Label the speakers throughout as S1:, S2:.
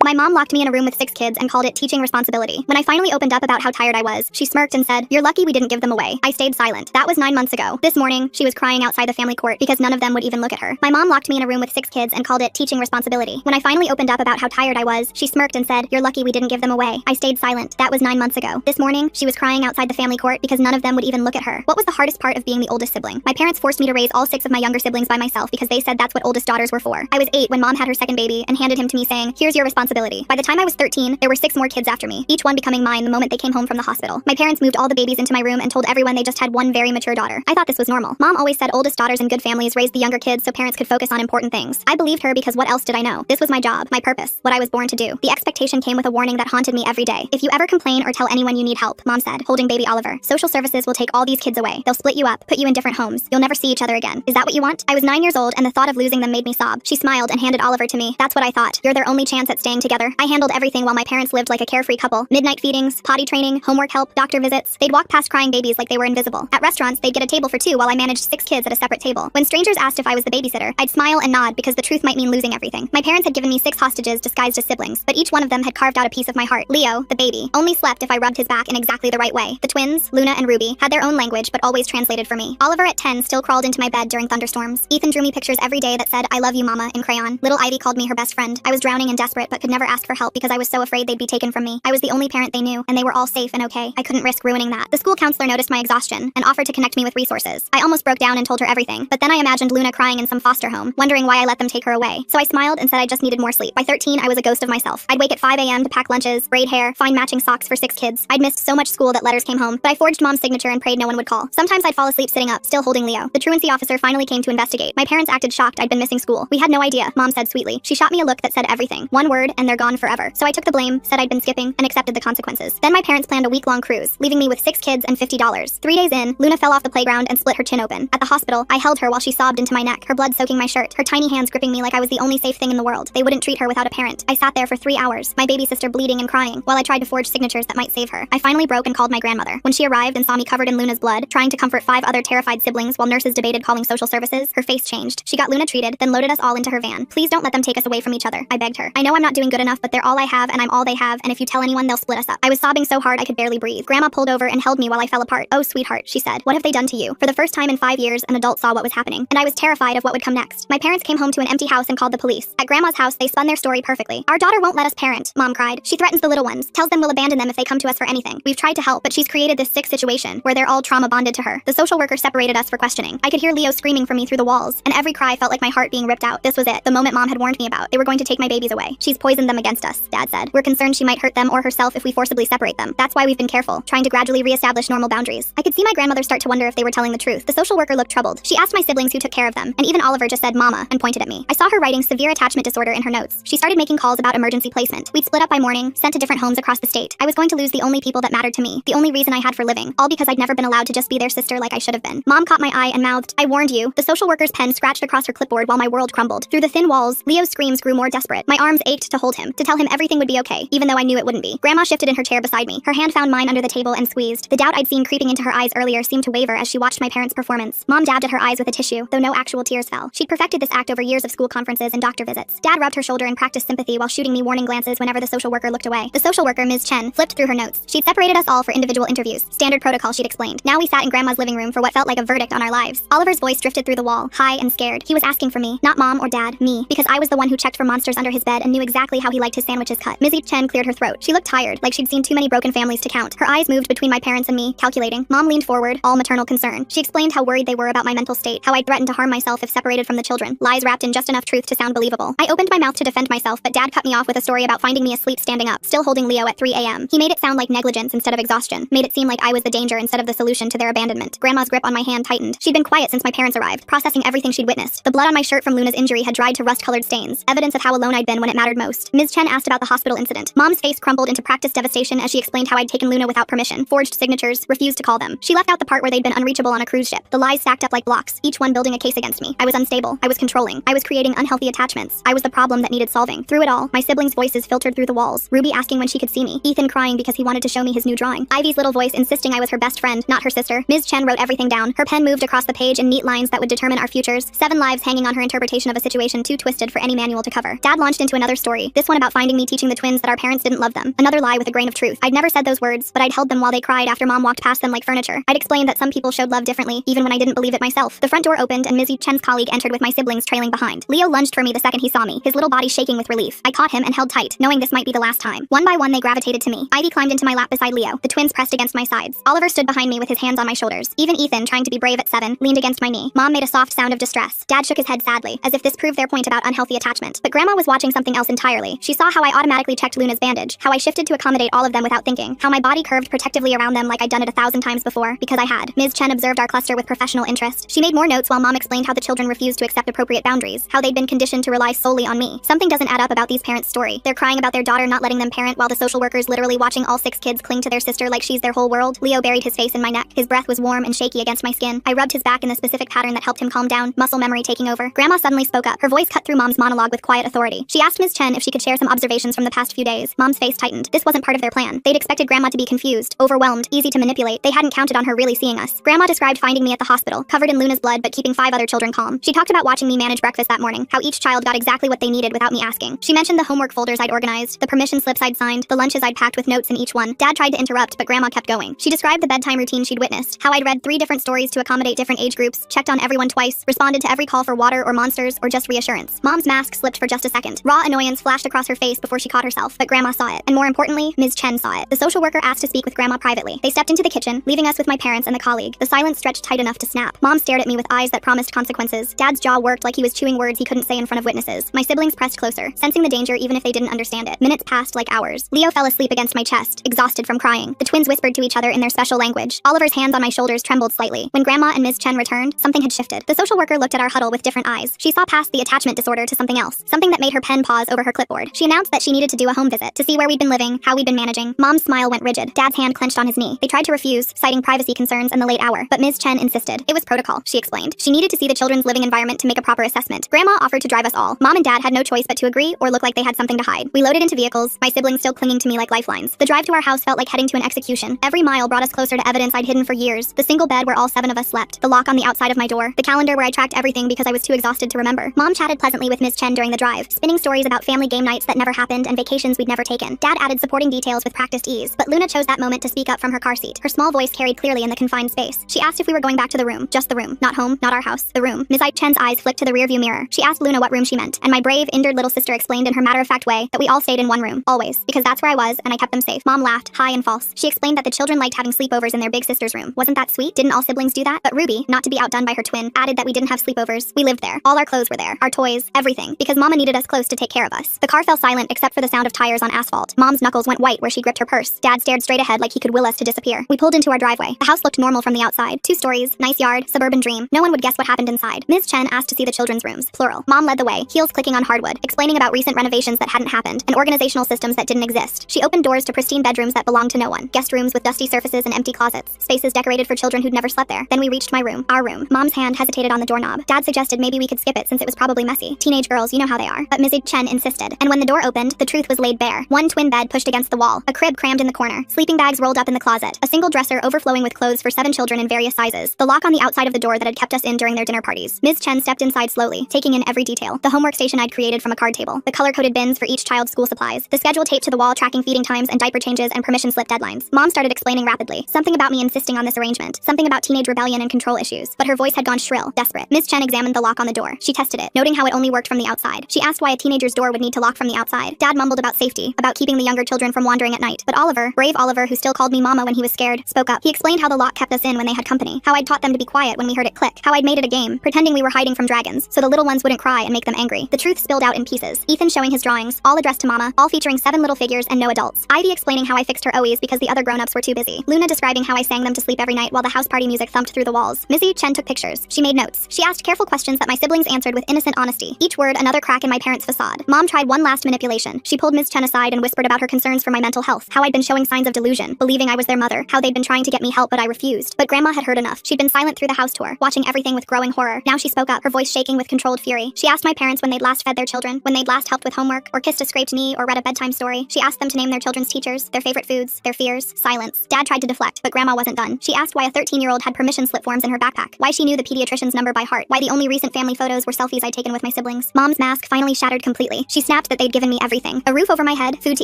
S1: My mom locked me in a room with 6 kids and called it teaching responsibility. When I finally opened up about how tired I was, she smirked and said, "You're lucky we didn't give them away." I stayed silent. That was 9 months ago. This morning, she was crying outside the family court because none of them would even look at her. My mom locked me in a room with 6 kids and called it teaching responsibility. When I finally opened up about how tired I was, she smirked and said, "You're lucky we didn't give them away." I stayed silent. That was 9 months ago. This morning, she was crying outside the family court because none of them would even look at her. What was the hardest part of being the oldest sibling? My parents forced me to raise all 6 of my younger siblings by myself because they said that's what oldest daughters were for. I was 8 when mom had her second baby and handed him to me saying, "Here's your responsibility." By the time I was 13, there were 6 more kids after me, each one becoming mine the moment they came home from the hospital. My parents moved all the babies into my room and told everyone they just had one very mature daughter. I thought this was normal. Mom always said oldest daughters in good families raised the younger kids so parents could focus on important things. I believed her because what else did I know? This was my job, my purpose, what I was born to do. The expectation came with a warning that haunted me every day. "If you ever complain or tell anyone you need help," Mom said, holding baby Oliver, "social services will take all these kids away. They'll split you up, put you in different homes. You'll never see each other again. Is that what you want?" I was 9 years old and the thought of losing them made me sob. She smiled and handed Oliver to me. "That's what I thought. You're their only chance at staying together." I handled everything while my parents lived like a carefree couple. Midnight feedings, potty training, homework help, doctor visits. They'd walk past crying babies like they were invisible. At restaurants, they'd get a table for 2 while I managed 6 kids at a separate table. When strangers asked if I was the babysitter, I'd smile and nod because the truth might mean losing everything. My parents had given me 6 hostages disguised as siblings, but each one of them had carved out a piece of my heart. Leo, the baby, only slept if I rubbed his back in exactly the right way. The twins, Luna and Ruby, had their own language but always translated for me. Oliver at 10 still crawled into my bed during thunderstorms. Ethan drew me pictures every day that said, "I love you, Mama," in crayon. Little Ivy called me her best friend. I was drowning and desperate but could never ask for help because I was so afraid they'd be taken from me. I was the only parent they knew, and they were all safe and okay. I couldn't risk ruining that. The school counselor noticed my exhaustion and offered to connect me with resources. I almost broke down and told her everything, but then I imagined Luna crying in some foster home, wondering why I let them take her away. So I smiled and said I just needed more sleep. By 13, I was a ghost of myself. I'd wake at 5 a.m. to pack lunches, braid hair, find matching socks for 6 kids. I'd missed so much school that letters came home, but I forged Mom's signature and prayed no one would call. Sometimes I'd fall asleep sitting up, still holding Leo. The truancy officer finally came to investigate. My parents acted shocked I'd been missing school. "We had no idea," Mom said sweetly. She shot me a look that said everything. One word, and they're gone forever. So I took the blame, said I'd been skipping, and accepted the consequences. Then my parents planned a week-long cruise, leaving me with 6 kids and $50. 3 days in, Luna fell off the playground and split her chin open. At the hospital, I held her while she sobbed into my neck, her blood soaking my shirt, her tiny hands gripping me like I was the only safe thing in the world. They wouldn't treat her without a parent. I sat there for 3 hours, my baby sister bleeding and crying, while I tried to forge signatures that might save her. I finally broke and called my grandmother. When she arrived and saw me covered in Luna's blood, trying to comfort 5 other terrified siblings while nurses debated calling social services, her face changed. She got Luna treated, then loaded us all into her van. "Please don't let them take us away from each other," I begged her. "I know I'm not doing good enough, but they're all I have and I'm all they have, and if you tell anyone, they'll split us up." I was sobbing so hard I could barely breathe. Grandma pulled over and held me while I fell apart. "Oh, sweetheart," she said. "What have they done to you?" For the first time in 5 years, an adult saw what was happening, and I was terrified of what would come next. My parents came home to an empty house and called the police. At Grandma's house, they spun their story perfectly. "Our daughter won't let us parent," Mom cried. "She threatens the little ones, tells them we'll abandon them if they come to us for anything. We've tried to help, but she's created this sick situation where they're all trauma bonded to her." The social worker separated us for questioning. I could hear Leo screaming for me through the walls, and every cry felt like my heart being ripped out. This was it, the moment Mom had warned me about. They were going to take my babies away. "She's poisoned them against us," Dad said. "We're concerned she might hurt them or herself if we forcibly separate them. That's why we've been careful, trying to gradually reestablish normal boundaries." I could see my grandmother start to wonder if they were telling the truth. The social worker looked troubled. She asked my siblings who took care of them, and even Oliver just said "Mama" and pointed at me. I saw her writing severe attachment disorder in her notes. She started making calls about emergency placement. We'd split up by morning, sent to different homes across the state. I was going to lose the only people that mattered to me, the only reason I had for living, all because I'd never been allowed to just be their sister like I should have been. Mom caught my eye and mouthed, "I warned you." The social worker's pen scratched across her clipboard while my world crumbled. Through the thin walls, Leo's screams grew more desperate. My arms ached to hold him, to tell him everything would be okay, even though I knew it wouldn't be. Grandma shifted in her chair beside me. Her hand found mine under the table and squeezed. The doubt I'd seen creeping into her eyes earlier seemed to waver as she watched my parents' performance. Mom dabbed at her eyes with a tissue, though no actual tears fell. She'd perfected this act over years of school conferences and doctor visits. Dad rubbed her shoulder and practiced sympathy while shooting me warning glances whenever the social worker looked away. The social worker, Ms. Chen, flipped through her notes. She'd separated us all for individual interviews. Standard protocol, she'd explained. Now we sat in Grandma's living room for what felt like a verdict on our lives. Oliver's voice drifted through the wall, high and scared. He was asking for me, not Mom or Dad, me, because I was the one who checked for monsters under his bed and knew exactly how he liked his sandwiches cut. Ms. Chen cleared her throat. She looked tired, like she'd seen too many broken families to count. Her eyes moved between my parents and me, calculating. Mom leaned forward, all maternal concern. She explained how worried they were about my mental state, how I'd threatened to harm myself if separated from the children. Lies wrapped in just enough truth to sound believable. I opened my mouth to defend myself, but Dad cut me off with a story about finding me asleep standing up, still holding Leo at 3 a.m. He made it sound like negligence instead of exhaustion, made it seem like I was the danger instead of the solution to their abandonment. Grandma's grip on my hand tightened. She'd been quiet since my parents arrived, processing everything she'd witnessed. The blood on my shirt from Luna's injury had dried to rust-colored stains, evidence of how alone I'd been when it mattered most. Ms. Chen asked about the hospital incident. Mom's face crumpled into practiced devastation as she explained how I'd taken Luna without permission, forged signatures, refused to call them. She left out the part where they'd been unreachable on a cruise ship. The lies stacked up like blocks, each one building a case against me. I was unstable. I was controlling. I was creating unhealthy attachments. I was the problem that needed solving. Through it all, my siblings' voices filtered through the walls. Ruby asking when she could see me. Ethan crying because he wanted to show me his new drawing. Ivy's little voice insisting I was her best friend, not her sister. Ms. Chen wrote everything down. Her pen moved across the page in neat lines that would determine our futures. 7 lives hanging on her interpretation of a situation too twisted for any manual to cover. Dad launched into another story, This one about finding me teaching the twins that our parents didn't love them. Another lie with a grain of truth. I'd never said those words, but I'd held them while they cried after Mom walked past them like furniture. I'd explained that some people showed love differently, even when I didn't believe it myself. The front door opened and Ms. Chen's colleague entered with my siblings trailing behind. Leo lunged for me the second he saw me, his little body shaking with relief. I caught him and held tight, knowing this might be the last time. One by one they gravitated to me. Ivy climbed into my lap beside Leo. The twins pressed against my sides. Oliver stood behind me with his hands on my shoulders. Even Ethan, trying to be brave at 7, leaned against my knee. Mom made a soft sound of distress. Dad shook his head sadly, as if this proved their point about unhealthy attachment. But Grandma was watching something else entirely. She saw how I automatically checked Luna's bandage, how I shifted to accommodate all of them without thinking, how my body curved protectively around them like I'd done it 1,000 times before, because I had. Ms. Chen observed our cluster with professional interest. She made more notes while Mom explained how the children refused to accept appropriate boundaries, how they'd been conditioned to rely solely on me. Something doesn't add up about these parents' story. They're crying about their daughter not letting them parent while the social worker's literally watching all 6 kids cling to their sister like she's their whole world. Leo buried his face in my neck. His breath was warm and shaky against my skin. I rubbed his back in the specific pattern that helped him calm down, muscle memory taking over. Grandma suddenly spoke up. Her voice cut through Mom's monologue with quiet authority. She asked Ms. Chen if she could share some observations from the past few days. Mom's face tightened. This wasn't part of their plan. They'd expected Grandma to be confused, overwhelmed, easy to manipulate. They hadn't counted on her really seeing us. Grandma described finding me at the hospital, covered in Luna's blood but keeping 5 other children calm. She talked about watching me manage breakfast that morning, how each child got exactly what they needed without me asking. She mentioned the homework folders I'd organized, the permission slips I'd signed, the lunches I'd packed with notes in each one. Dad tried to interrupt, but Grandma kept going. She described the bedtime routine she'd witnessed, how I'd read 3 different stories to accommodate different age groups, checked on everyone twice, responded to every call for water or monsters or just reassurance. Mom's mask slipped for just a second. Raw annoyance flashed across her face before she caught herself, but Grandma saw it. And more importantly, Ms. Chen saw it. The social worker asked to speak with Grandma privately. They stepped into the kitchen, leaving us with my parents and the colleague. The silence stretched tight enough to snap. Mom stared at me with eyes that promised consequences. Dad's jaw worked like he was chewing words he couldn't say in front of witnesses. My siblings pressed closer, sensing the danger even if they didn't understand it. Minutes passed like hours. Leo fell asleep against my chest, exhausted from crying. The twins whispered to each other in their special language. Oliver's hands on my shoulders trembled slightly. When Grandma and Ms. Chen returned, something had shifted. The social worker looked at our huddle with different eyes. She saw past the attachment disorder to something else, something that made her pen pause over her clipboard. She announced that she needed to do a home visit to see where we'd been living, how we'd been managing. Mom's smile went rigid. Dad's hand clenched on his knee. They tried to refuse, citing privacy concerns and the late hour, but Ms. Chen insisted. It was protocol, she explained. She needed to see the children's living environment to make a proper assessment. Grandma offered to drive us all. Mom and Dad had no choice but to agree or look like they had something to hide. We loaded into vehicles, my siblings still clinging to me like lifelines. The drive to our house felt like heading to an execution. Every mile brought us closer to evidence I'd hidden for years. The single bed where all 7 of us slept, the lock on the outside of my door, the calendar where I tracked everything because I was too exhausted to remember. Mom chatted pleasantly with Ms. Chen during the drive, spinning stories about family game nights that never happened and vacations we'd never taken. Dad added supporting details with practiced ease, but Luna chose that moment to speak up from her car seat. Her small voice carried clearly in the confined space. She asked if we were going back to the room, just the room, not home, not our house, the room. Ms. Chen's eyes flicked to the rearview mirror. She asked Luna what room she meant, and my brave, injured little sister explained in her matter-of-fact way that we all stayed in one room, always, because that's where I was and I kept them safe. Mom laughed, high and false. She explained that the children liked having sleepovers in their big sister's room. Wasn't that sweet? Didn't all siblings do that? But Ruby, not to be outdone by her twin, added that we didn't have sleepovers. We lived there. All our clothes were there, our toys, everything, because Mama needed us close to take care of us. The car fell silent except for the sound of tires on asphalt. Mom's knuckles went white where she gripped her purse. Dad stared straight ahead like he could will us to disappear. We pulled into our driveway. The house looked normal from the outside. 2 stories, nice yard, suburban dream. No one would guess what happened inside. Ms. Chen asked to see the children's rooms, plural. Mom led the way, heels clicking on hardwood, explaining about recent renovations that hadn't happened and organizational systems that didn't exist. She opened doors to pristine bedrooms that belonged to no one, guest rooms with dusty surfaces and empty closets, spaces decorated for children who'd never slept there. Then we reached my room, our room. Mom's hand hesitated on the doorknob. Dad suggested maybe we could skip it since it was probably messy. Teenage girls, you know how they are. But Ms. Chen insisted. And when the door opened, the truth was laid bare. One twin bed pushed against the wall, a crib crammed in the corner, sleeping bags rolled up in the closet, a single dresser overflowing with clothes for 7 children in various sizes, the lock on the outside of the door that had kept us in during their dinner parties. Ms. Chen stepped inside slowly, taking in every detail. The homework station I'd created from a card table, the color-coded bins for each child's school supplies, the schedule taped to the wall tracking feeding times and diaper changes and permission slip deadlines. Mom started explaining rapidly. Something about me insisting on this arrangement, something about teenage rebellion and control issues, but her voice had gone shrill, desperate. Ms. Chen examined the lock on the door. She tested it, noting how it only worked from the outside. She asked why a teenager's door would need to lock from the outside. Dad mumbled about safety, about keeping the younger children from wandering at night. But Oliver, brave Oliver who still called me Mama when he was scared, spoke up. He explained how the lock kept us in when they had company, how I'd taught them to be quiet when we heard it click, how I'd made it a game, pretending we were hiding from dragons, so the little ones wouldn't cry and make them angry. The truth spilled out in pieces. Ethan showing his drawings, all addressed to Mama, all featuring 7 little figures and no adults. Ivy explaining how I fixed her OEs because the other grown-ups were too busy. Luna describing how I sang them to sleep every night while the house party music thumped through the walls. Ms. Chen took pictures. She made notes. She asked careful questions that my siblings answered with innocent honesty. Each word another crack in my parents' facade. Mom tried one last manipulation. She pulled Ms. Chen aside and whispered about her concerns for my mental health, how I'd been showing signs of delusion, believing I was their mother, how they'd been trying to get me help but I refused. But Grandma had heard enough. She'd been silent through the house tour, watching everything with growing horror. Now she spoke up, her voice shaking with controlled fury. She asked my parents when they'd last fed their children, when they'd last helped with homework, or kissed a scraped knee, or read a bedtime story. She asked them to name their children's teachers, their favorite foods, their fears, silence. Dad tried to deflect, but Grandma wasn't done. She asked why a 13-year-old had permission slip forms in her backpack, why she knew the pediatrician's number by heart, why the only recent family photos were selfies I'd taken with my siblings. Mom's mask finally shattered completely. She snapped snapped that they'd given me everything. A roof over my head, food to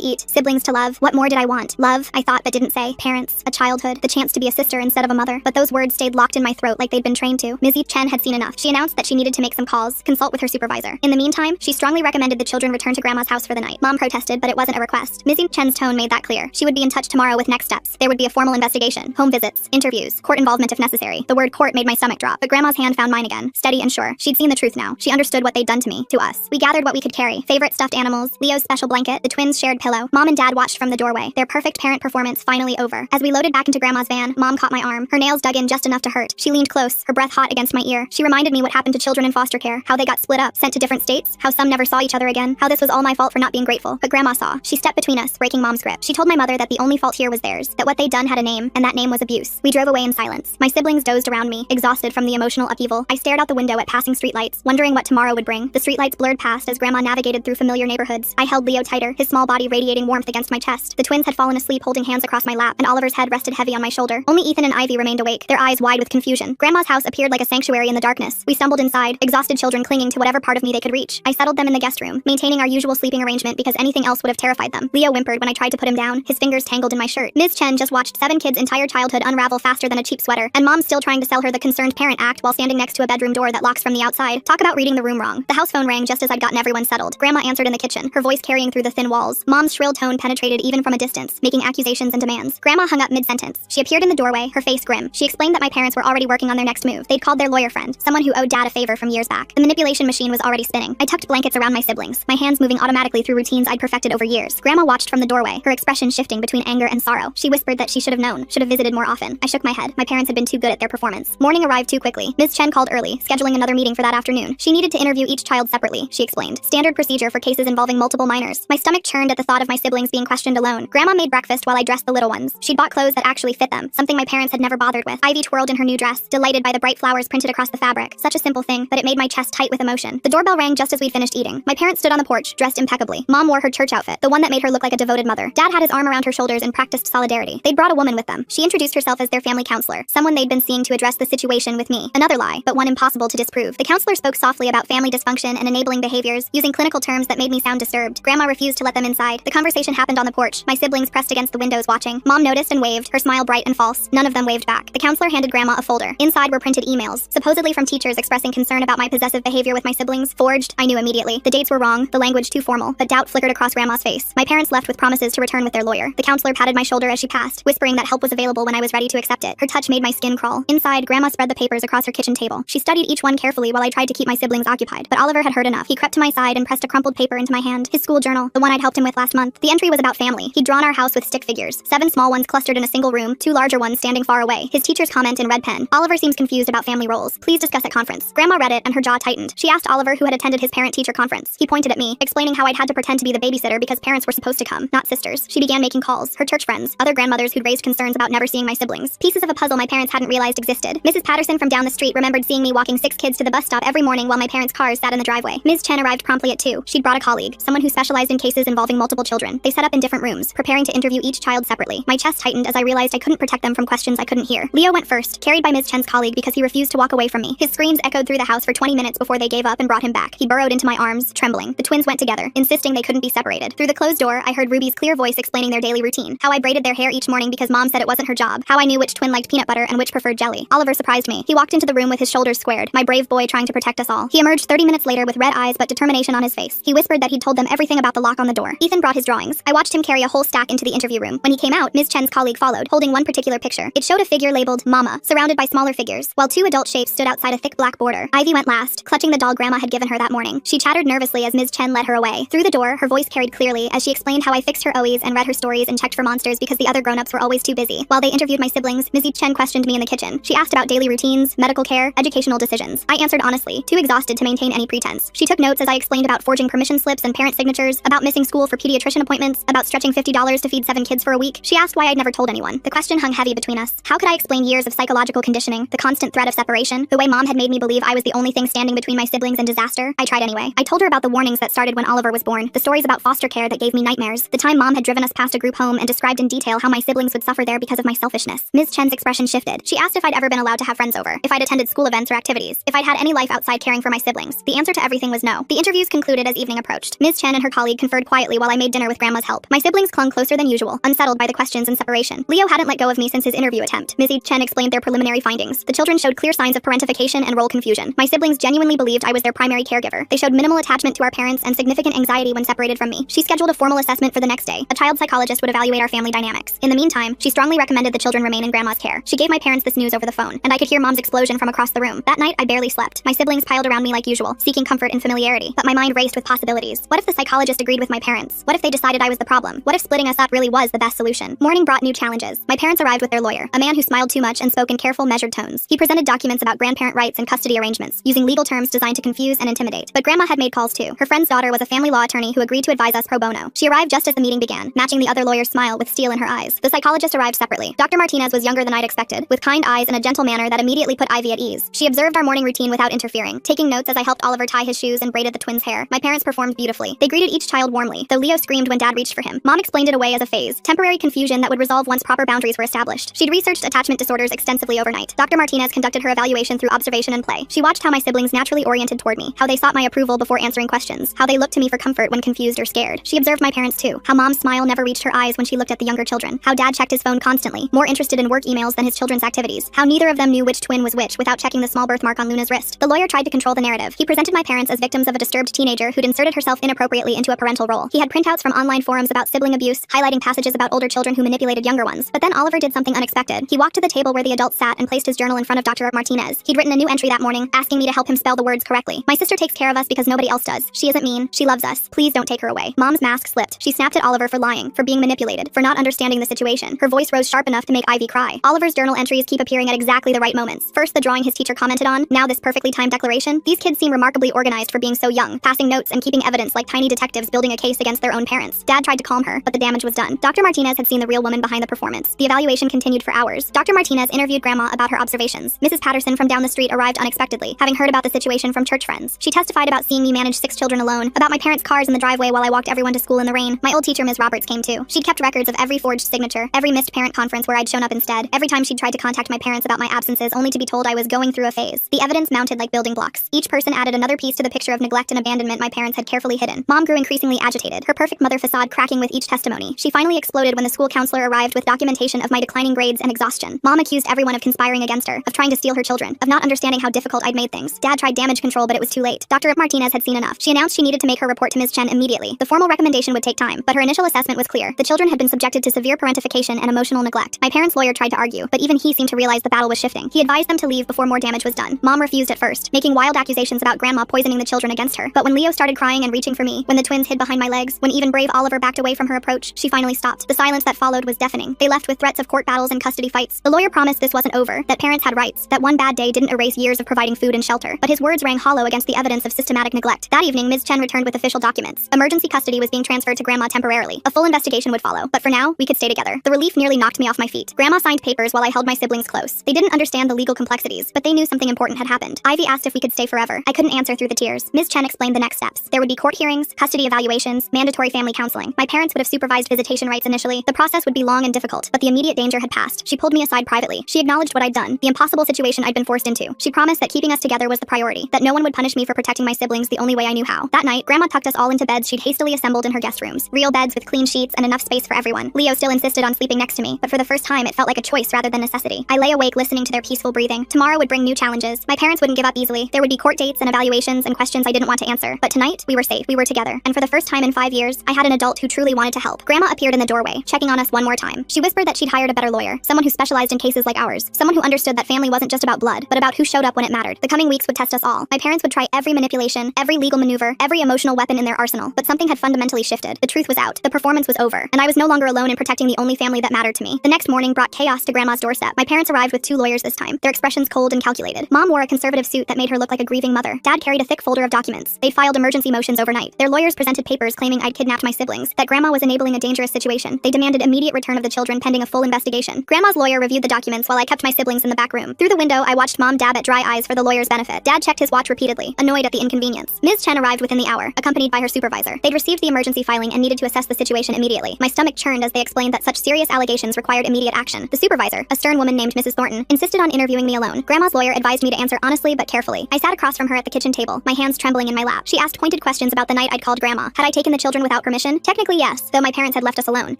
S1: eat, siblings to love. What more did I want? Love, I thought but didn't say. Parents, a childhood, the chance to be a sister instead of a mother. But those words stayed locked in my throat like they'd been trained to. Ms. Chen had seen enough. She announced that she needed to make some calls, consult with her supervisor. In the meantime, she strongly recommended the children return to Grandma's house for the night. Mom protested, but it wasn't a request. Ms. Chen's tone made that clear. She would be in touch tomorrow with next steps. There would be a formal investigation, home visits, interviews, court involvement if necessary. The word court made my stomach drop, but Grandma's hand found mine again, steady and sure. She'd seen the truth now. She understood what they'd done to me, to us. We gathered what we could carry. Favorite stuffed animals, Leo's special blanket, the twins' shared pillow. Mom and Dad watched from the doorway, their perfect parent performance finally over. As we loaded back into Grandma's van, Mom caught my arm. Her nails dug in just enough to hurt. She leaned close, her breath hot against my ear. She reminded me what happened to children in foster care, how they got split up, sent to different states, how some never saw each other again, how this was all my fault for not being grateful. But Grandma saw. She stepped between us, breaking Mom's grip. She told my mother that the only fault here was theirs, that what they'd done had a name, and that name was abuse. We drove away in silence. My siblings dozed around me, exhausted from the emotional upheaval. I stared out the window at passing streetlights, wondering what tomorrow would bring. The streetlights blurred past as Grandma navigated through familiar neighborhoods. I held Leo tighter, his small body radiating warmth against my chest. The twins had fallen asleep holding hands across my lap, and Oliver's head rested heavy on my shoulder. Only Ethan and Ivy remained awake, their eyes wide with confusion. Grandma's house appeared like a sanctuary in the darkness. We stumbled inside, exhausted children clinging to whatever part of me they could reach. I settled them in the guest room, maintaining our usual sleeping arrangement because anything else would have terrified them. Leo whimpered when I tried to put him down, his fingers tangled in my shirt. Ms. Chen just watched 7 kids' entire childhood unravel faster than a cheap sweater, and Mom's still trying to sell her the concerned parent act while standing next to a bedroom door that locks from the outside. Talk about reading the room wrong. The house phone rang just as I'd gotten everyone settled. Grandma answered in the kitchen, her voice carrying through the thin walls. Mom's shrill tone penetrated even from a distance, making accusations and demands. Grandma hung up mid-sentence. She appeared in the doorway, her face grim. She explained that my parents were already working on their next move. They'd called their lawyer friend, someone who owed Dad a favor from years back. The manipulation machine was already spinning. I tucked blankets around my siblings, my hands moving automatically through routines I'd perfected over years. Grandma watched from the doorway, her expression shifting between anger and sorrow. She whispered that she should have known, should have visited more often. I shook my head. My parents had been too good at their performance. Morning arrived too quickly. Ms. Chen called early, scheduling another meeting for that afternoon. She needed to interview each child separately, she explained. Standard procedure for cases involving multiple minors. My stomach churned at the thought of my siblings being questioned alone. Grandma made breakfast while I dressed the little ones. She'd bought clothes that actually fit them, something my parents had never bothered with. Ivy twirled in her new dress, delighted by the bright flowers printed across the fabric. Such a simple thing, but it made my chest tight with emotion. The doorbell rang just as we'd finished eating. My parents stood on the porch, dressed impeccably. Mom wore her church outfit, the one that made her look like a devoted mother. Dad had his arm around her shoulders and practiced solidarity. They'd brought a woman with them. She introduced herself as their family counselor, someone they'd been seeing to address the situation with me. Another lie, but one impossible to disprove. The counselor spoke softly about family dysfunction and enabling behaviors, using clinical terms that made me sound disturbed. Grandma refused to let them inside. The conversation happened on the porch, my siblings pressed against the windows watching. Mom noticed and waved, her smile bright and false. None of them waved back. The counselor handed Grandma a folder. Inside were printed emails, supposedly from teachers expressing concern about my possessive behavior with my siblings. Forged, I knew immediately. The dates were wrong, the language too formal, but doubt flickered across Grandma's face. My parents left with promises to return with their lawyer. The counselor patted my shoulder as she passed, whispering that help was available when I was ready to accept it. Her touch made my skin crawl. Inside, Grandma spread the papers across her kitchen table. She studied each one carefully while I tried to keep my siblings occupied. But Oliver had heard enough. He crept to my side and pressed a crumpled paper into my hand. His school journal, the one I'd helped him with last month. The entry was about family. He'd drawn our house with stick figures. 7 small ones clustered in a single room, 2 larger ones standing far away. His teacher's comment in red pen. Oliver seems confused about family roles. Please discuss at conference. Grandma read it and her jaw tightened. She asked Oliver who had attended his parent-teacher conference. He pointed at me, explaining how I'd had to pretend to be the babysitter because parents were supposed to come, not sisters. She began making calls. Her church friends, other grandmothers who'd raised concerns about never seeing my siblings. Pieces of a puzzle my parents hadn't realized existed. Mrs. Patterson from down the street remembered seeing me walking 6 kids to the bus stop every morning while my parents' cars sat in the driveway. Ms. Chen arrived promptly at 2. She'd brought a colleague, someone who specialized in cases involving multiple children. They set up in different rooms, preparing to interview each child separately. My chest tightened as I realized I couldn't protect them from questions I couldn't hear. Leo went first, carried by Ms. Chen's colleague because he refused to walk away from me. His screams echoed through the house for 20 minutes before they gave up and brought him back. He burrowed into my arms, trembling. The twins went together, insisting they couldn't be separated. Through the closed door, I heard Ruby's clear voice explaining their daily routine. How I braided their hair each morning because Mom said it wasn't her job. How I knew which twin liked peanut butter and which preferred jelly. Oliver surprised me. He walked into the room with his shoulders squared, my brave boy trying to protect us all. He emerged 30 minutes later with red eyes but determination on his face. He whispered that he'd told them everything about the lock on the door. Ethan brought his drawings. I watched him carry a whole stack into the interview room. When he came out, Ms. Chen's colleague followed, holding one particular picture. It showed a figure labeled Mama, surrounded by smaller figures, while 2 adult shapes stood outside a thick black border. Ivy went last, clutching the doll Grandma had given her that morning. She chattered nervously as Ms. Chen led her away. Through the door, her voice carried clearly as she explained how I fixed her OEs and read her stories and checked for monsters because the other grown-ups were always too busy. While they interviewed my siblings, Ms. Chen questioned me in the kitchen. She asked about daily routines, medical care, educational decisions. I answered honestly, too exhausted to maintain any pretense. She took notes as I explained about forging permission slips and parent signatures, about missing school for pediatrician appointments, about stretching $50 to feed 7 kids for a week. She asked why I'd never told anyone. The question hung heavy between us. How could I explain years of psychological conditioning, the constant threat of separation, the way Mom had made me believe I was the only thing standing between my siblings and disaster? I tried anyway. I told her about the warnings that started when Oliver was born, the stories about foster care that gave me nightmares, the time Mom had driven us past a group home and described in detail how my siblings would suffer there because of my selfishness. Ms. Chen's expression shifted. She asked if I'd ever been allowed to have friends over, if I'd attended school events or activities, if I'd had any life outside caring for my siblings. The answer to everything was no. The interviews concluded as evening approached. Ms. Chen and her colleague conferred quietly while I made dinner with Grandma's help. My siblings clung closer than usual, unsettled by the questions and separation. Leo hadn't let go of me since his interview attempt. Ms. Chen explained their preliminary findings. The children showed clear signs of parentification and role confusion. My siblings genuinely believed I was their primary caregiver. They showed minimal attachment to our parents and significant anxiety when separated from me. She scheduled a formal assessment for the next day. A child psychologist would evaluate our family dynamics. In the meantime, she strongly recommended the children remain in Grandma's care. She gave my parents this news over the phone, and I could hear Mom's explosion from across the room. That night, I barely slept. My siblings piled around me like usual, seeking comfort and familiarity, but my mind raced with possibilities. What if the psychologist agreed with my parents? What if they decided I was the problem? What if splitting us up really was the best solution? Morning brought new challenges. My parents arrived with their lawyer, a man who smiled too much and spoke in careful, measured tones. He presented documents about grandparent rights and custody arrangements, using legal terms designed to confuse and intimidate. But Grandma had made calls too. Her friend's daughter was a family law attorney who agreed to advise us pro bono. She arrived just as the meeting began, matching the other lawyer's smile with steel in her eyes. The psychologist arrived separately. Dr. Martinez was younger than I'd expected, with kind eyes and a gentle manner that immediately put Ivy at ease. She observed our morning routine without interfering, taking notes as I helped Oliver tie his shoes and braided the twins' hair. My parents performed beautifully. They greeted each child warmly, though Leo screamed when Dad reached for him. Mom explained it away as a phase, temporary confusion that would resolve once proper boundaries were established. She'd researched attachment disorders extensively overnight. Dr. Martinez conducted her evaluation through observation and play. She watched how my siblings naturally oriented toward me, how they sought my approval before answering questions, how they looked to me for comfort when confused or scared. She observed my parents too, how Mom's smile never reached her eyes when she looked at the younger children, how Dad checked his phone constantly, more interested in work emails than his children's activities, how neither of them knew which twin was which without checking the small birthmark on Luna's wrist. The lawyer tried to control the narrative. He presented my parents as victims of a disturbed teenager who'd inserted herself inappropriately into a parental role. He had printouts from online forums about sibling abuse, highlighting passages about older children who manipulated younger ones. But then Oliver did something unexpected. He walked to the table where the adults sat and placed his journal in front of Dr. Martinez. He'd written a new entry that morning, asking me to help him spell the words correctly. My sister takes care of us because nobody else does. She isn't mean. She loves us. Please don't take her away. Mom's mask slipped. She snapped at Oliver for lying, for being manipulated, for not understanding the situation. Her voice rose sharp enough to make Ivy cry. Oliver's journal entries keep appearing at exactly the right moments. First the drawing his teacher commented on, now this perfectly timed declaration. These kids seem remarkably organized for being so young, passing notes and keeping evidence like tiny detectives building a case against their own parents. Dad tried to calm her, but the damage was done. Dr. Martinez had seen the real woman behind the performance. The evaluation continued for hours. Dr. Martinez interviewed Grandma about her observations. Mrs. Patterson from down the street arrived unexpectedly, having heard about the situation from church friends. She testified about seeing me manage 6 children alone, about my parents' cars in the driveway while I walked everyone to school in the rain. My old teacher, Ms. Roberts, came too. She'd kept records of every forged signature, every missed parent conference where I'd shown up instead, every time she'd tried to contact my parents about my absences only to be told I was going through a phase. The evidence mounted like building blocks. Each person added another piece to the picture of neglect and abandonment my parents had carefully hidden. Mom grew increasingly agitated, her perfect mother facade cracking with each testimony. She finally exploded when the school counselor arrived with documentation of my declining grades and exhaustion. Mom accused everyone of conspiring against her, of trying to steal her children, of not understanding how difficult I'd made things. Dad tried damage control, but it was too late. Dr. Martinez had seen enough. She announced she needed to make her report to Ms. Chen immediately. The formal recommendation would take time, but her initial assessment was clear. The children had been subjected to severe parentification and emotional neglect. My parents' lawyer tried to argue, but even he seemed to realize the battle was shifting. He advised them to leave before more damage was done. Mom refused at first, making wild accusations about Grandma poisoning the children against her. But when Leo started crying and reaching for me, when the twins hid behind my legs, when even brave Oliver backed away from her approach, she finally stopped. The silence that followed was deafening. They left with threats of court battles and custody fights. The lawyer promised this wasn't over, that parents had rights, that one bad day didn't erase years of providing food and shelter. But his words rang hollow against the evidence of systematic neglect. That evening, Ms. Chen returned with official documents. Emergency custody was being transferred to Grandma temporarily. A full investigation would follow, but for now, we could stay together. The relief nearly knocked me off my feet. Grandma signed papers while I held my siblings close. They didn't understand the legal complexities, but they knew something important had happened. Ivy asked if we could stay forever. I couldn't answer through the tears. Ms. Chen explained the next steps. There would be court hearings, custody evaluations, mandatory family counseling. My parents would have supervised visitation rights initially. The process would be long and difficult, but the immediate danger had passed. She pulled me aside privately. She acknowledged what I'd done, the impossible situation I'd been forced into. She promised that keeping us together was the priority, that no one would punish me for protecting my siblings the only way I knew how. That night, Grandma tucked us all into beds she'd hastily assembled in her guest rooms. Real beds with clean sheets and enough space for everyone. Leo still insisted on sleeping next to me, but for the first time it felt like a choice rather than necessity. I lay awake listening to their peaceful breathing. Tomorrow would bring new challenges. My parents wouldn't give up easily. There would be court dates and evaluations and questions I didn't want to answer. But tonight, we were safe. We were together. And for the first time in 5 years, I had an adult who truly wanted to help. Grandma appeared in the doorway, checking on us one more time. She whispered that she'd hired a better lawyer, someone who specialized in cases like ours, someone who understood that family wasn't just about blood, but about who showed up when it mattered. The coming weeks would test us all. My parents would try every manipulation, every legal maneuver, every emotional weapon in their arsenal, but something had fundamentally shifted. The truth was out. The performance was over, and I was no longer alone in protecting the only family that mattered to me. The next morning brought chaos to Grandma's doorstep. My parents arrived with 2 lawyers this time, their expressions cold and calculated. Mom wore a conservative suit that made her look like a grieving mother. Dad carried a thick folder of documents. They'd filed emergency motions overnight. Their lawyers presented papers claiming I'd kidnapped my siblings, that Grandma was enabling a dangerous situation. They demanded immediate return of the children pending a full investigation. Grandma's lawyer reviewed the documents while I kept my siblings in the back room. Through the window, I watched Mom dab at dry eyes for the lawyer's benefit. Dad checked his watch repeatedly, annoyed at the inconvenience. Ms. Chen arrived within the hour, accompanied by her supervisor. They'd received the emergency filing and needed to assess the situation immediately. My stomach churned as they explained that such serious allegations required immediate action. The supervisor, a stern woman named Mrs. Thornton, insisted on interviewing me alone. Grandma's lawyer advised me to answer honestly but carefully. I sat across from her at the kitchen table, my hands trembling in my lap. She asked pointed questions questions about the night I'd called Grandma. Had I taken the children without permission? Technically yes, though my parents had left us alone.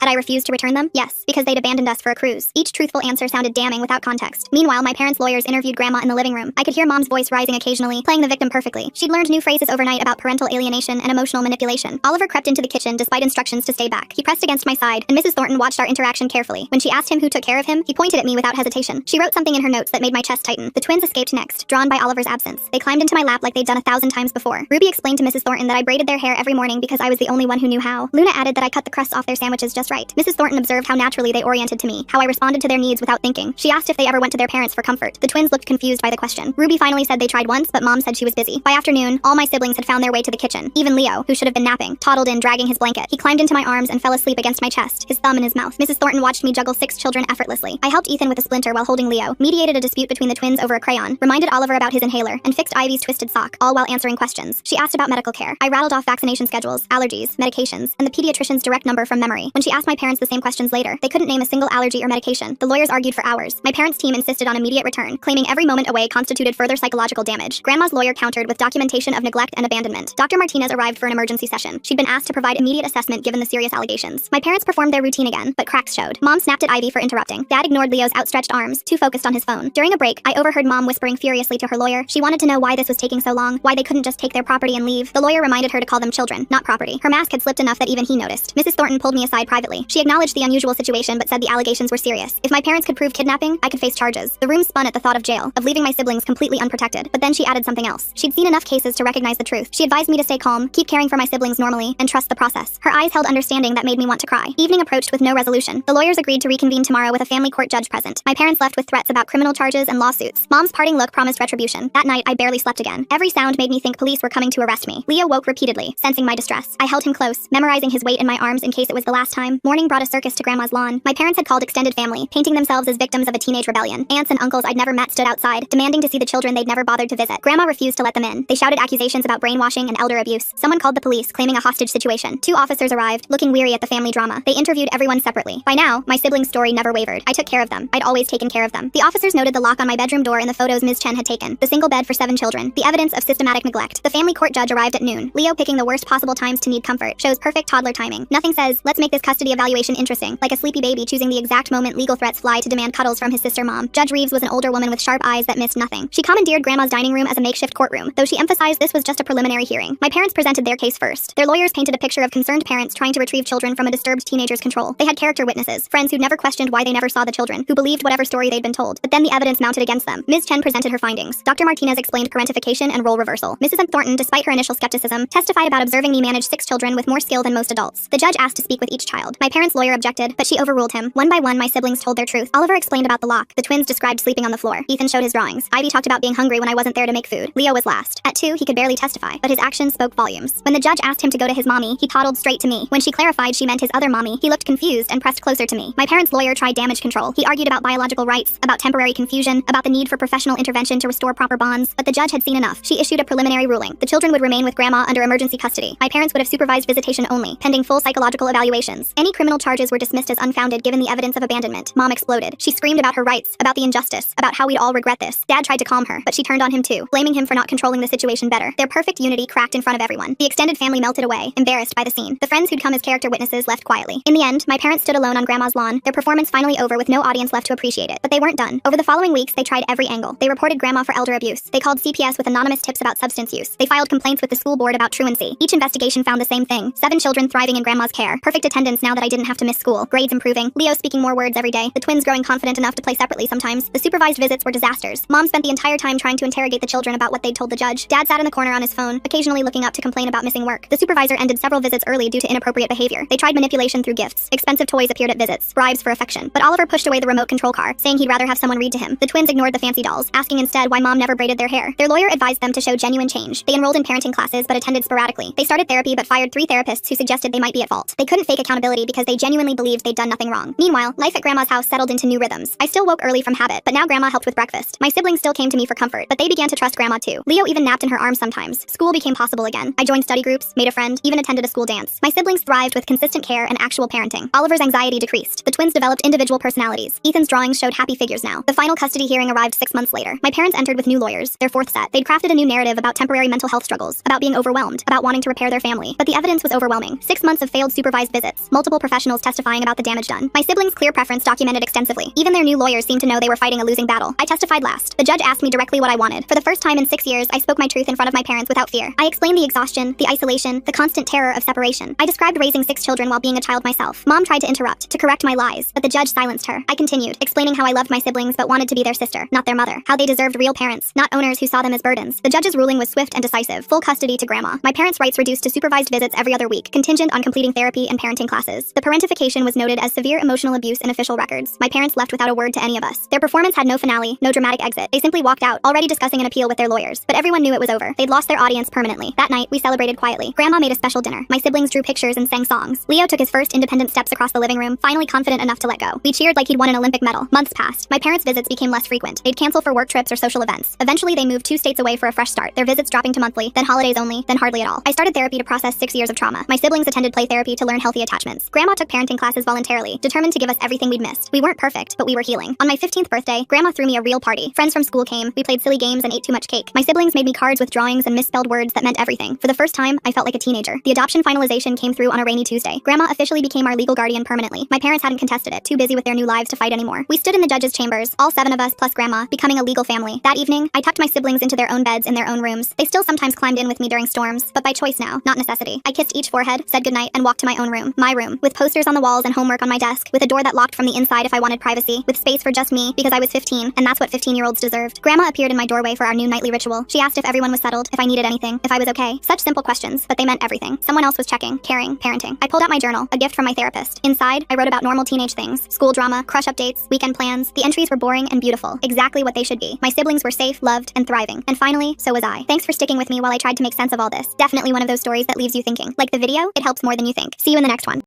S1: Had I refused to return them? Yes, because they'd abandoned us for a cruise. Each truthful answer sounded damning without context. Meanwhile, my parents' lawyers interviewed Grandma in the living room. I could hear Mom's voice rising occasionally, playing the victim perfectly. She'd learned new phrases overnight about parental alienation and emotional manipulation. Oliver crept into the kitchen despite instructions to stay back. He pressed against my side, and Mrs. Thornton watched our interaction carefully. When she asked him who took care of him, he pointed at me without hesitation. She wrote something in her notes that made my chest tighten. The twins escaped next, drawn by Oliver's absence. They climbed into my lap like they'd done 1,000 times before. Ruby explained to Mrs. Thornton that I braided their hair every morning because I was the only one who knew how. Luna added that I cut the crusts off their sandwiches just right. Mrs. Thornton observed how naturally they oriented to me, how I responded to their needs without thinking. She asked if they ever went to their parents for comfort. The twins looked confused by the question. Ruby finally said they tried once, but Mom said she was busy. By afternoon, all my siblings had found their way to the kitchen. Even Leo, who should have been napping, toddled in dragging his blanket. He climbed into my arms and fell asleep against my chest, his thumb in his mouth. Mrs. Thornton watched me juggle 6 children effortlessly. I helped Ethan with a splinter while holding Leo, mediated a dispute between the twins over a crayon, reminded Oliver about his inhaler, and fixed Ivy's twisted sock, all while answering questions. She asked about medical care. I rattled off vaccination schedules, allergies, medications, and the pediatrician's direct number from memory. When she asked my parents the same questions later, they couldn't name a single allergy or medication. The lawyers argued for hours. My parents' team insisted on immediate return, claiming every moment away constituted further psychological damage. Grandma's lawyer countered with documentation of neglect and abandonment. Dr. Martinez arrived for an emergency session. She'd been asked to provide immediate assessment given the serious allegations. My parents performed their routine again, but cracks showed. Mom snapped at Ivy for interrupting. Dad ignored Leo's outstretched arms, too focused on his phone. During a break, I overheard Mom whispering furiously to her lawyer. She wanted to know why this was taking so long, why they couldn't just take their property and leave. The lawyer reminded her to call them children, not property. Her mask had slipped enough that even he noticed. Mrs. Thornton pulled me aside privately. She acknowledged the unusual situation but said the allegations were serious. If my parents could prove kidnapping, I could face charges. The room spun at the thought of jail, of leaving my siblings completely unprotected. But then she added something else. She'd seen enough cases to recognize the truth. She advised me to stay calm, keep caring for my siblings normally, and trust the process. Her eyes held understanding that made me want to cry. Evening approached with no resolution. The lawyers agreed to reconvene tomorrow with a family court judge present. My parents left with threats about criminal charges and lawsuits. Mom's parting look promised retribution. That night, I barely slept again. Every sound made me think police were coming to arrest me. Leo woke repeatedly, sensing my distress. I held him close, memorizing his weight in my arms in case it was the last time. Morning brought a circus to Grandma's lawn. My parents had called extended family, painting themselves as victims of a teenage rebellion. Aunts and uncles I'd never met stood outside, demanding to see the children they'd never bothered to visit. Grandma refused to let them in. They shouted accusations about brainwashing and elder abuse. Someone called the police, claiming a hostage situation. 2 officers arrived, looking weary at the family drama. They interviewed everyone separately. By now, my siblings' story never wavered. I took care of them. I'd always taken care of them. The officers noted the lock on my bedroom door in the photos Ms. Chen had taken, the single bed for 7 children, the evidence of systematic neglect. The family court judge arrived at noon. Leo picking the worst possible times to need comfort shows perfect toddler timing. Nothing says, let's make this custody evaluation interesting, like a sleepy baby choosing the exact moment legal threats fly to demand cuddles from his sister mom. Judge Reeves was an older woman with sharp eyes that missed nothing. She commandeered Grandma's dining room as a makeshift courtroom, though she emphasized this was just a preliminary hearing. My parents presented their case first. Their lawyers painted a picture of concerned parents trying to retrieve children from a disturbed teenager's control. They had character witnesses, friends who'd never questioned why they never saw the children, who believed whatever story they'd been told. But then the evidence mounted against them. Ms. Chen presented her findings. Dr. Martinez explained parentification and role reversal. Mrs. Thornton, despite her initial skepticism, testified about observing me manage 6 children with more skill than most adults. The judge asked to speak with each child. My parents' lawyer objected, but she overruled him. One by one, my siblings told their truth. Oliver explained about the lock. The twins described sleeping on the floor. Ethan showed his drawings. Ivy talked about being hungry when I wasn't there to make food. Leo was last. At 2, he could barely testify, but his actions spoke volumes. When the judge asked him to go to his mommy, he toddled straight to me. When she clarified she meant his other mommy, he looked confused and pressed closer to me. My parents' lawyer tried damage control. He argued about biological rights, about temporary confusion, about the need for professional intervention to restore proper bonds, but the judge had seen enough. She issued a preliminary ruling. The children would remain with Grandma under emergency custody. My parents would have supervised visitation only, pending full psychological evaluations. Any criminal charges were dismissed as unfounded given the evidence of abandonment. Mom exploded. She screamed about her rights, about the injustice, about how we'd all regret this. Dad tried to calm her, but she turned on him too, blaming him for not controlling the situation better. Their perfect unity cracked in front of everyone. The extended family melted away, embarrassed by the scene. The friends who'd come as character witnesses left quietly. In the end, my parents stood alone on Grandma's lawn, their performance finally over with no audience left to appreciate it. But they weren't done. Over the following weeks, they tried every angle. They reported Grandma for elder abuse. They called CPS with anonymous tips about substance use. They filed complaints with the school board about truancy. Each investigation found the same thing. 7 children thriving in Grandma's care. Perfect attendance now that I didn't have to miss school. Grades improving. Leo speaking more words every day. The twins growing confident enough to play separately sometimes. The supervised visits were disasters. Mom spent the entire time trying to interrogate the children about what they'd told the judge. Dad sat in the corner on his phone, occasionally looking up to complain about missing work. The supervisor ended several visits early due to inappropriate behavior. They tried manipulation through gifts. Expensive toys appeared at visits. Bribes for affection. But Oliver pushed away the remote control car, saying he'd rather have someone read to him. The twins ignored the fancy dolls, asking instead why Mom never braided their hair. Their lawyer advised them to show genuine change. They enrolled in parenting classes but attended sporadically. They started therapy but fired 3 therapists who suggested they might be at fault. They couldn't fake accountability because they genuinely believed they'd done nothing wrong. Meanwhile, life at Grandma's house settled into new rhythms. I still woke early from habit, but now Grandma helped with breakfast. My siblings still came to me for comfort, but they began to trust Grandma too. Leo even napped in her arms sometimes. School became possible again. I joined study groups, made a friend, even attended a school dance. My siblings thrived with consistent care and actual parenting. Oliver's anxiety decreased. The twins developed individual personalities. Ethan's drawings showed happy figures now. The final custody hearing arrived 6 months later. My parents entered with new lawyers, their 4th set. They'd crafted a new narrative about temporary mental health struggles, about being overwhelmed about wanting to repair their family, but the evidence was overwhelming. 6 months of failed supervised visits, multiple professionals testifying about the damage done. My siblings' clear preference documented extensively. Even their new lawyers seemed to know they were fighting a losing battle. I testified last. The judge asked me directly what I wanted. For the first time in 6 years, I spoke my truth in front of my parents without fear. I explained the exhaustion, the isolation, the constant terror of separation. I described raising 6 children while being a child myself. Mom tried to interrupt, to correct my lies, but the judge silenced her. I continued, explaining how I loved my siblings but wanted to be their sister, not their mother. How they deserved real parents, not owners who saw them as burdens. The judge's ruling was swift and decisive. Full custody to grandma. My parents' rights reduced to supervised visits every other week, contingent on completing therapy and parenting classes. The parentification was noted as severe emotional abuse in official records. My parents left without a word to any of us. Their performance had no finale, no dramatic exit. They simply walked out, already discussing an appeal with their lawyers. But everyone knew it was over. They'd lost their audience permanently. That night, we celebrated quietly. Grandma made a special dinner. My siblings drew pictures and sang songs. Leo took his first independent steps across the living room, finally confident enough to let go. We cheered like he'd won an Olympic medal. Months passed. My parents' visits became less frequent. They'd cancel for work trips or social events. Eventually, they moved 2 states away for a fresh start, their visits dropping to monthly, then holidays only, then hardly at all. I started therapy to process 6 years of trauma. My siblings attended play therapy to learn healthy attachments. Grandma took parenting classes voluntarily, determined to give us everything we'd missed. We weren't perfect, but we were healing. On my 15th birthday, Grandma threw me a real party. Friends from school came, we played silly games and ate too much cake. My siblings made me cards with drawings and misspelled words that meant everything. For the first time, I felt like a teenager. The adoption finalization came through on a rainy Tuesday. Grandma officially became our legal guardian permanently. My parents hadn't contested it, too busy with their new lives to fight anymore. We stood in the judge's chambers, all 7 of us plus Grandma, becoming a legal family. That evening, I tucked my siblings into their own beds in their own rooms. They still sometimes climbed in with me during storms, but by choice now, not necessity. I kissed each forehead, said goodnight, and walked to my own room. My room, with posters on the walls and homework on my desk, with a door that locked from the inside if I wanted privacy, with space for just me, because I was 15, and that's what 15-year-olds deserved. Grandma appeared in my doorway for our new nightly ritual. She asked if everyone was settled, if I needed anything, if I was okay. Such simple questions, but they meant everything. Someone else was checking, caring, parenting. I pulled out my journal, a gift from my therapist. Inside, I wrote about normal teenage things, school drama, crush updates, weekend plans. The entries were boring and beautiful, exactly what they should be. My siblings were safe, loved, and thriving. And finally, so was I. Thanks for sticking with me while I tried to make sense of all this. Definitely one of those stories that leaves you thinking. Like the video, it helps more than you think. See you in the next one.